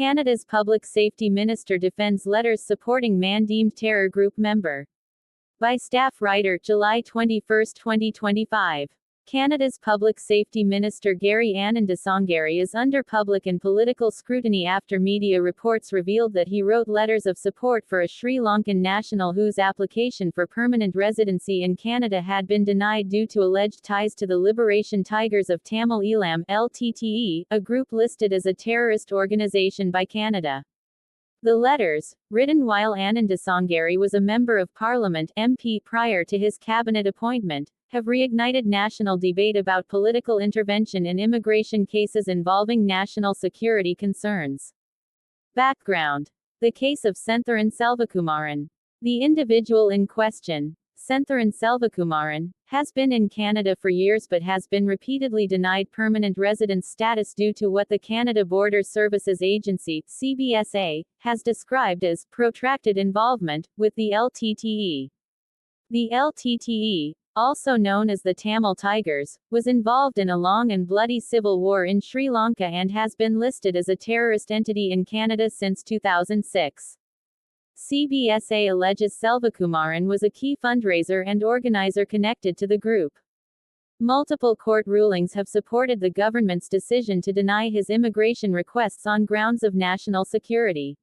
Canada's Public Safety Minister defends letters supporting man deemed terror group member. By staff writer, July 21, 2025. Canada's Public Safety Minister Gary Anand is under public and political scrutiny after media reports revealed that he wrote letters of support for a Sri Lankan national whose application for permanent residency in Canada had been denied due to alleged ties to the Liberation Tigers of Tamil Eelam (LTTE), a group listed as a terrorist organization by Canada. The letters, written while Anand Dasangari was a Member of Parliament (MP) prior to his cabinet appointment, have reignited national debate about political intervention in immigration cases involving national security concerns. Background: the case of Sentharan Selvakumaran. The individual in question, Sentharan Selvakumaran, has been in Canada for years but has been repeatedly denied permanent residence status due to what the Canada Border Services Agency (CBSA) has described as protracted involvement with the LTTE. The LTTE, also known as the Tamil Tigers, was involved in a long and bloody civil war in Sri Lanka and has been listed as a terrorist entity in Canada since 2006. CBSA alleges Selvakumaran was a key fundraiser and organizer connected to the group. Multiple court rulings have supported the government's decision to deny his immigration requests on grounds of national security.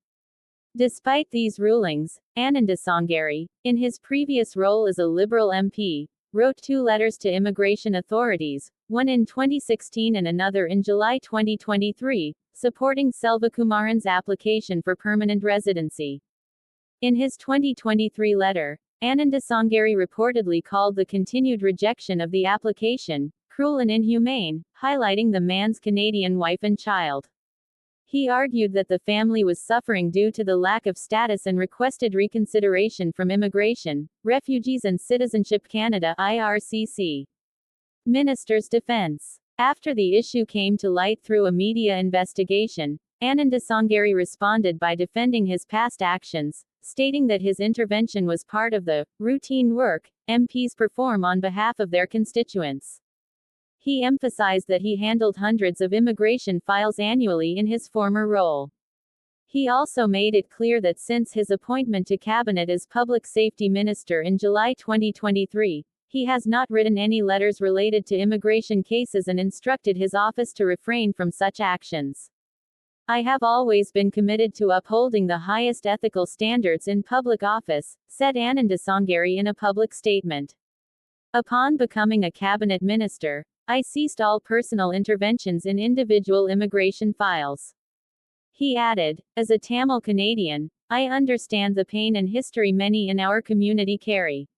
Despite these rulings, Anand Dasangari, in his previous role as a Liberal MP, wrote 2 letters to immigration authorities, one in 2016 and another in July 2023, supporting Selvakumaran's application for permanent residency. In his 2023 letter, Anand Dasangari reportedly called the continued rejection of the application cruel and inhumane, highlighting the man's Canadian wife and child. He argued that the family was suffering due to the lack of status and requested reconsideration from Immigration, Refugees and Citizenship Canada (IRCC). Minister's defense. After the issue came to light through a media investigation, Anand Dasangari responded by defending his past actions, stating that his intervention was part of the routine work MPs perform on behalf of their constituents. He emphasized that he handled hundreds of immigration files annually in his former role. He also made it clear that since his appointment to cabinet as Public Safety Minister in July 2023, he has not written any letters related to immigration cases and instructed his office to refrain from such actions. "I have always been committed to upholding the highest ethical standards in public office," said Anand Dasangari in a public statement. "Upon becoming a cabinet minister, I ceased all personal interventions in individual immigration files." He added, "As a Tamil Canadian, I understand the pain and history many in our community carry.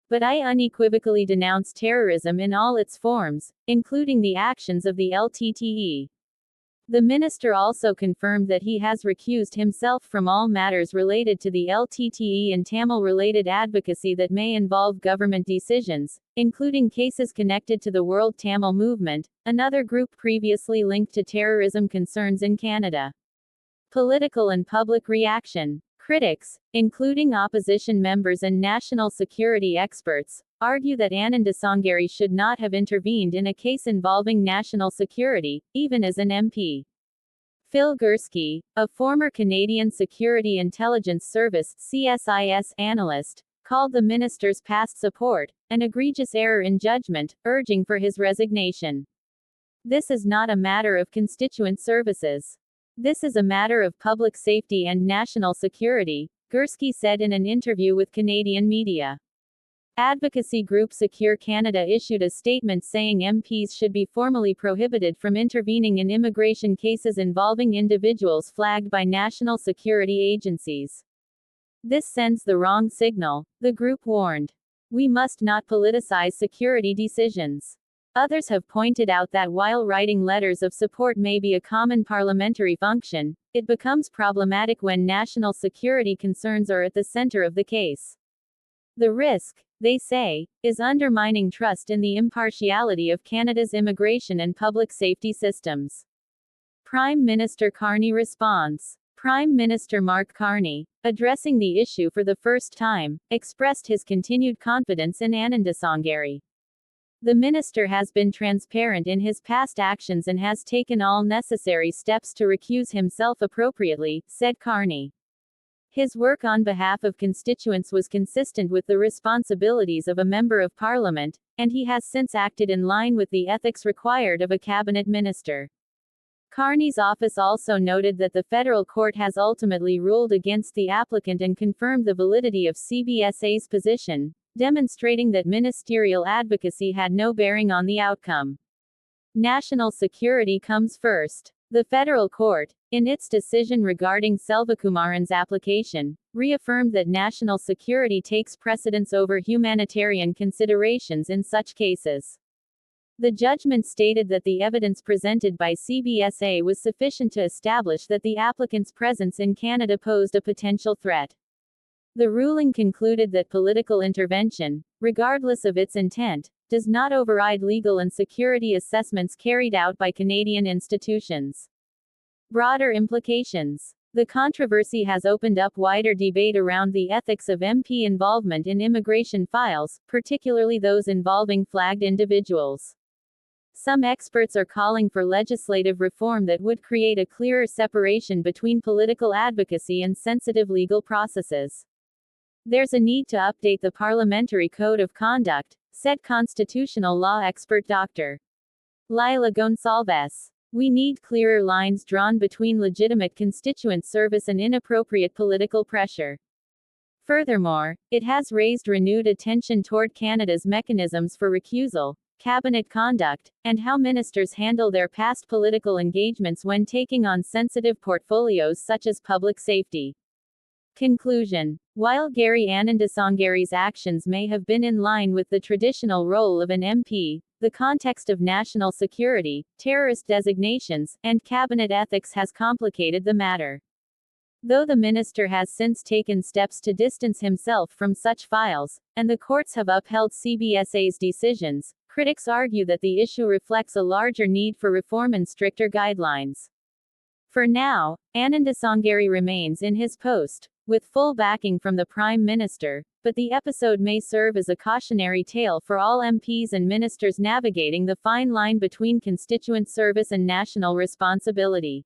But I unequivocally denounce terrorism in all its forms, including the actions of the LTTE." The minister also confirmed that he has recused himself from all matters related to the LTTE and Tamil-related advocacy that may involve government decisions, including cases connected to the World Tamil Movement, another group previously linked to terrorism concerns in Canada. Political and public reaction. Critics, including opposition members and national security experts, argue that Anand Dasangari should not have intervened in a case involving national security, even as an MP. Phil Gursky, a former Canadian Security Intelligence Service (CSIS) analyst, called the minister's past support an egregious error in judgment, urging for his resignation. "This is not a matter of constituent services. This is a matter of public safety and national security," Gursky said in an interview with Canadian media. Advocacy group Secure Canada issued a statement saying MPs should be formally prohibited from intervening in immigration cases involving individuals flagged by national security agencies. "This sends the wrong signal," the group warned. "We must not politicize security decisions." Others have pointed out that while writing letters of support may be a common parliamentary function, it becomes problematic when national security concerns are at the center of the case. The risk, they say, is undermining trust in the impartiality of Canada's immigration and public safety systems. Prime Minister Carney responds. Prime Minister Mark Carney, addressing the issue for the first time, expressed his continued confidence in Anand Dasangari. The minister has been transparent in his past actions and has taken all necessary steps to recuse himself appropriately, said Carney. His work on behalf of constituents was consistent with the responsibilities of a member of parliament, and he has since acted in line with the ethics required of a cabinet minister. Carney's office also noted that the federal court has ultimately ruled against the applicant and confirmed the validity of CBSA's position, demonstrating that ministerial advocacy had no bearing on the outcome. National security comes first. The federal court, in its decision regarding Selvakumaran's application, reaffirmed that national security takes precedence over humanitarian considerations in such cases. The judgment stated that the evidence presented by CBSA was sufficient to establish that the applicant's presence in Canada posed a potential threat. The ruling concluded that political intervention, regardless of its intent, does not override legal and security assessments carried out by Canadian institutions. Broader implications. The controversy has opened up wider debate around the ethics of MP involvement in immigration files, particularly those involving flagged individuals. Some experts are calling for legislative reform that would create a clearer separation between political advocacy and sensitive legal processes. There's a need to update the Parliamentary Code of Conduct, said constitutional law expert Dr. Lila Gonsalves. We need clearer lines drawn between legitimate constituent service and inappropriate political pressure. Furthermore, it has raised renewed attention toward Canada's mechanisms for recusal, cabinet conduct, and how ministers handle their past political engagements when taking on sensitive portfolios such as public safety. Conclusion. While Gary Anandasongari's actions may have been in line with the traditional role of an MP, the context of national security, terrorist designations, and cabinet ethics has complicated the matter. Though the minister has since taken steps to distance himself from such files, and the courts have upheld CBSA's decisions, critics argue that the issue reflects a larger need for reform and stricter guidelines. For now, Anandasongari remains in his post, with full backing from the Prime Minister, but the episode may serve as a cautionary tale for all MPs and ministers navigating the fine line between constituent service and national responsibility.